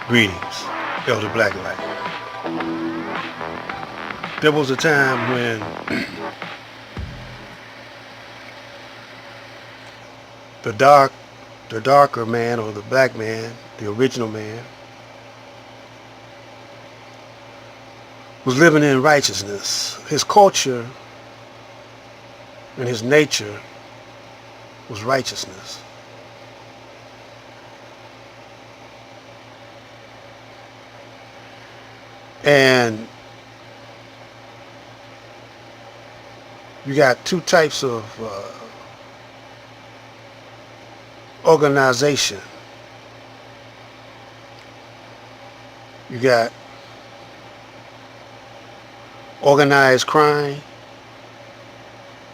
Greetings, Elder Blacklight. There was a time when the dark, the darker man or the black man, the original man, was living in righteousness. His culture and his nature was righteousness. And you got two types of organization. You got organized crime,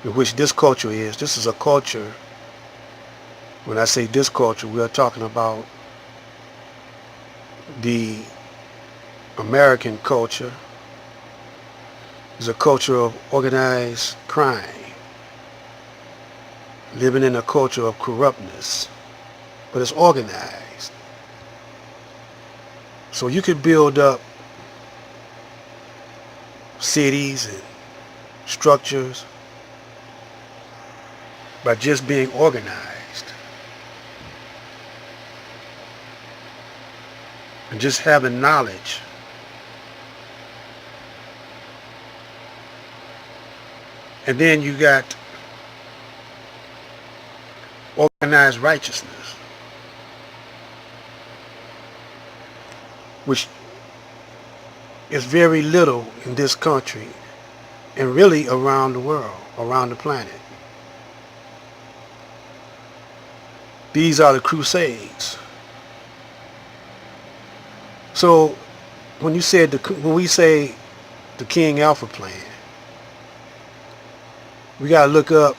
in which this culture is. This is a culture. When I say this culture, we are talking about the American culture. Is a culture of organized crime, living in a culture of corruptness, but it's organized. So you could build up cities and structures by just being organized and just having knowledge. And then you got organized righteousness, which is very little in this country and really around the world, around the planet. These are the Crusades. So when we say the King Alfred plan, we gotta look up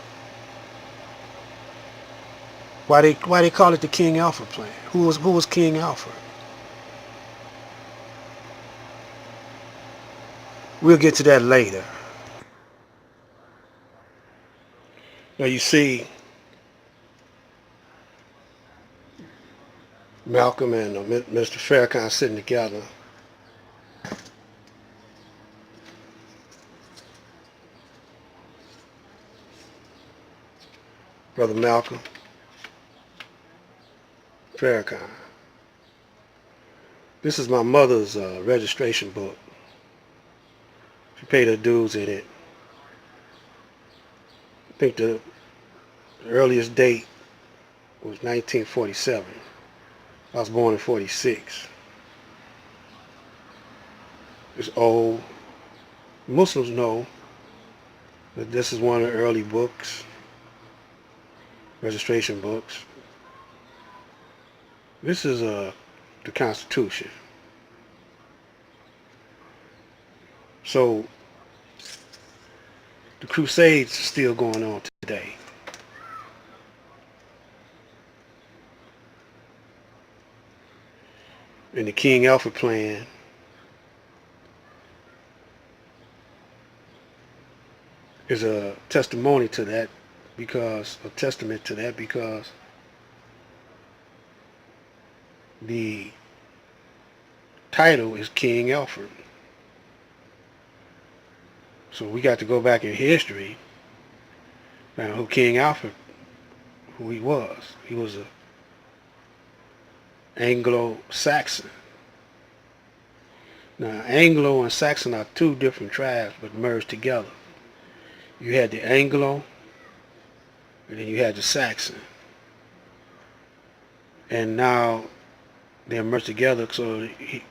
why they call it the King Alfred plan. Who was King Alfred? We'll get to that later. Now you see, Malcolm and Mr. Farrakhan sitting together. Brother Malcolm Farrakhan. This is my mother's registration book. She paid her dues in it. I think the earliest date was 1947. I was born in 46. It's old. Muslims know that this is one of the early books, registration books. This is the Constitution. So the Crusades are still going on today. And the King Alfred plan is a testimony to that, because a testament to that, because the title is King Alfred. So we got to go back in history, find out who King Alfred, who he was. He was a Anglo-Saxon. Now, Anglo and Saxon are two different tribes, but merged together. You had the Anglo, and then you had the Saxon. And now they're merged together, so it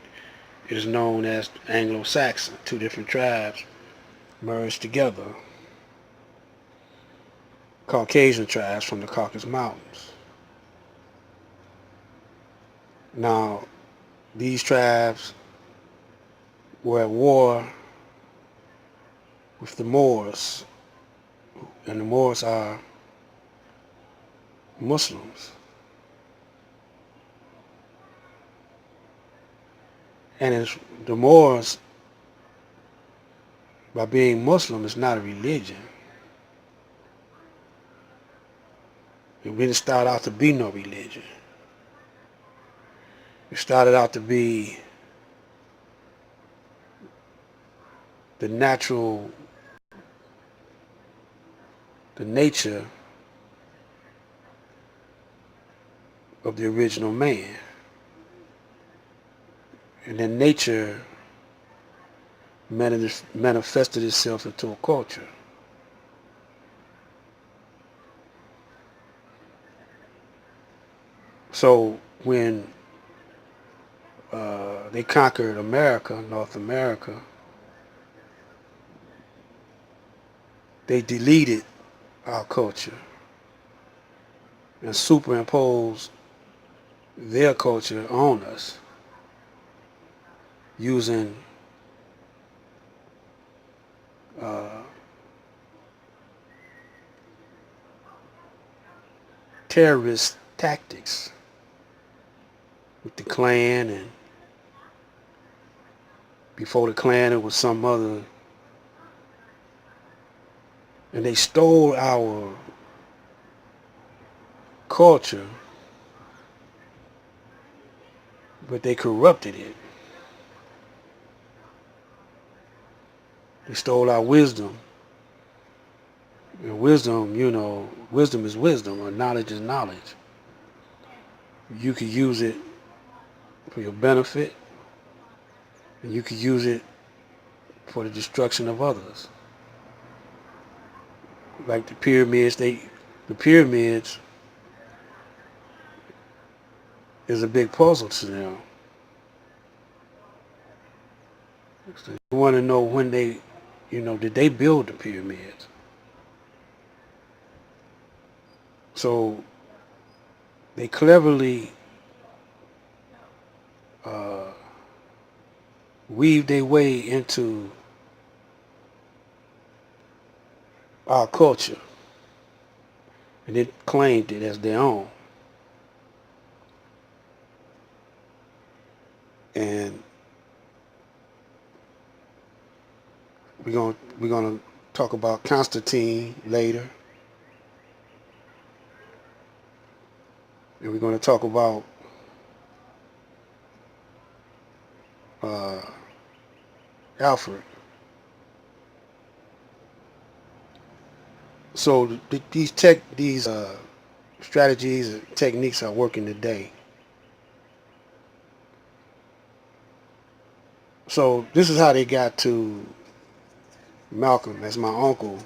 is known as Anglo-Saxon. Two different tribes merged together. Caucasian tribes from the Caucasus Mountains. Now, these tribes were at war with the Moors, and the Moors are Muslims. And the Moors, by being Muslim, is not a religion. It didn't start out to be no religion. It started out to be the natural, the nature of the original man. And then nature manifested itself into a culture. So when they conquered America, North America, they deleted our culture and superimposed their culture on us using uh, terrorist tactics with the Klan, and before the Klan it was some other, and they stole our culture, but they corrupted it. They stole our wisdom. And wisdom, wisdom is wisdom, or knowledge is knowledge. You could use it for your benefit, and you could use it for the destruction of others. Like the pyramids, the pyramids is a big puzzle to them. So you want to know when did they build the pyramids? So they cleverly weaved their way into our culture and it claimed it as their own. And we're gonna talk about Constantine later, and we're gonna talk about Alfred. So these strategies and techniques are working today. So this is how they got to Malcolm, as my uncle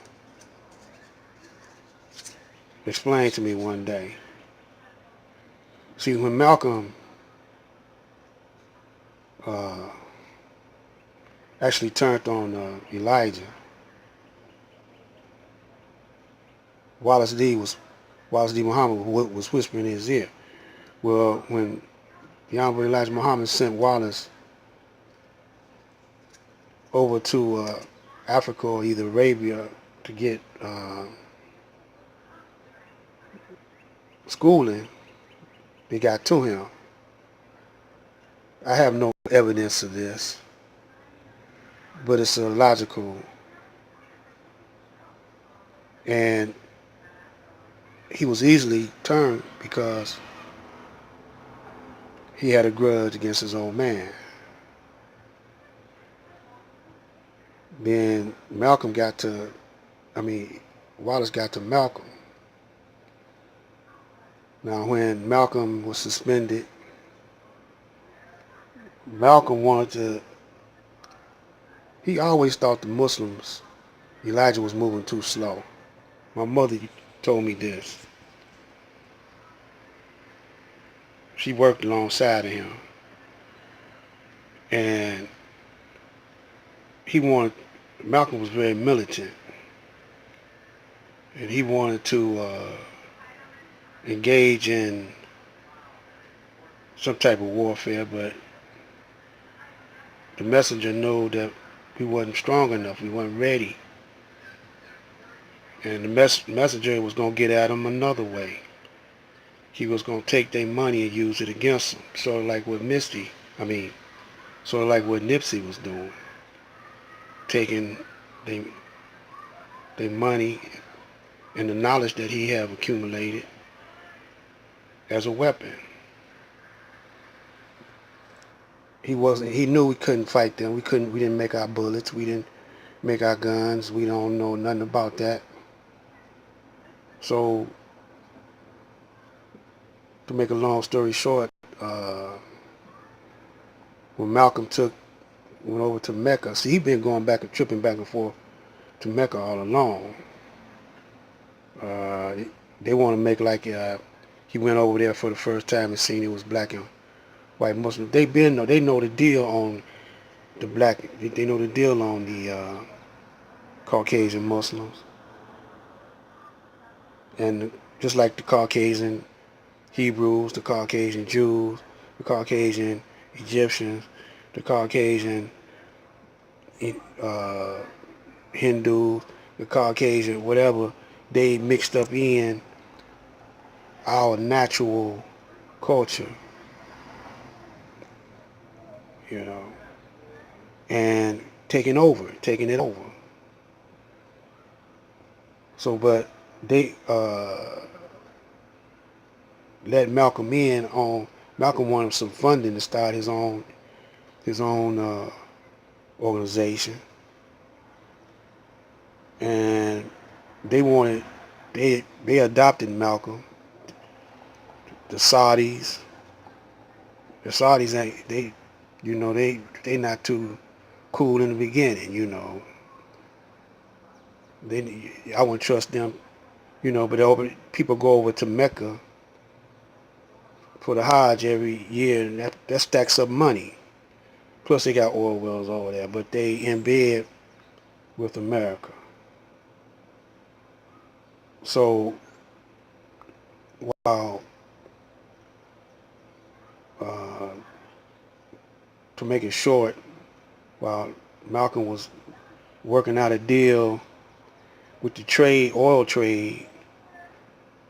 explained to me one day. See, when Malcolm actually turned on Elijah, Wallace D. Muhammad was whispering in his ear. Well, when the Honorable Elijah Muhammad sent Wallace over to Africa or either Arabia to get schooling, they got to him. I have no evidence of this, but it's a logical, and he was easily turned because he had a grudge against his old man. Then Wallace got to Malcolm. Now when Malcolm was suspended, he always thought the Muslims, Elijah was moving too slow. My mother told me this. She worked alongside of him. And Malcolm was very militant. And he wanted to engage in some type of warfare, but the messenger knew that we wasn't strong enough, we weren't ready. And the messenger was going to get at them another way. He was going to take their money and use it against them. Sort of like what Nipsey was doing. Taking their money and the knowledge that he have accumulated as a weapon. He knew we couldn't fight them. We didn't make our bullets. We didn't make our guns. We don't know nothing about that. So, to make a long story short, when Malcolm went over to Mecca, see, he'd been going back and tripping back and forth to Mecca all along. Uh, they want to make like he went over there for the first time and seen it was black and white Muslims. They know the deal on the black. They know the deal on the Caucasian Muslims, and just like the Caucasian Hebrews, the Caucasian Jews, the Caucasian Egyptians, the Caucasian uh, Hindus, the Caucasian whatever, they mixed up in our natural culture, you know, and taking it over. So, but they let Malcolm in on. Malcolm wanted some funding to start his own organization, and they wanted they adopted Malcolm. The Saudis, ain't they not too cool in the beginning, I wouldn't trust them, but people go over to Mecca for the Hajj every year, and that stacks up money. Plus they got oil wells over there, but they in bed with America. So while uh, to make it short, while Malcolm was working out a deal with the oil trade,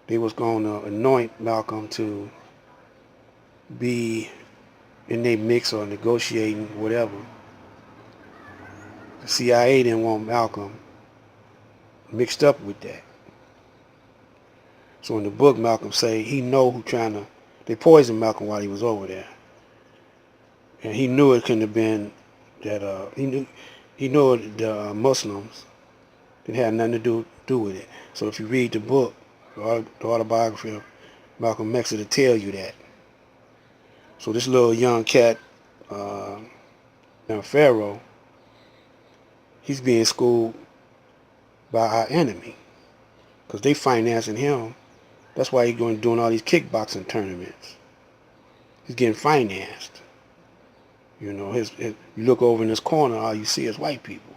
they was going to anoint Malcolm to be in their mix or negotiating whatever. The CIA didn't want Malcolm mixed up with that. So in the book, Malcolm say he know who they poisoned Malcolm while he was over there. And he knew it couldn't have been that, he knew the Muslims didn't have nothing to do with it. So if you read the book, the autobiography of Malcolm X, it'll tell you that. So this little young cat, Pharaoh, he's being schooled by our enemy because they financing him. That's why he's doing all these kickboxing tournaments. He's getting financed. You look over in this corner, all you see is white people.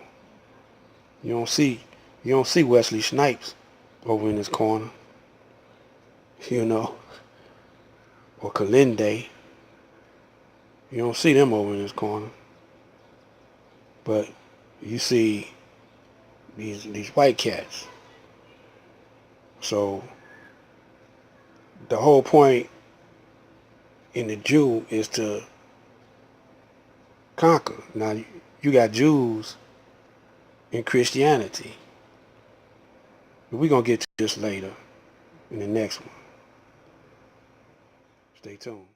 You don't see Wesley Snipes over in this corner, or Kalinde. You don't see them over in this corner. But you see these white cats. So the whole point in the Jew is to conquer. Now you got Jews in Christianity. But we're going to get to this later in the next one. Stay tuned.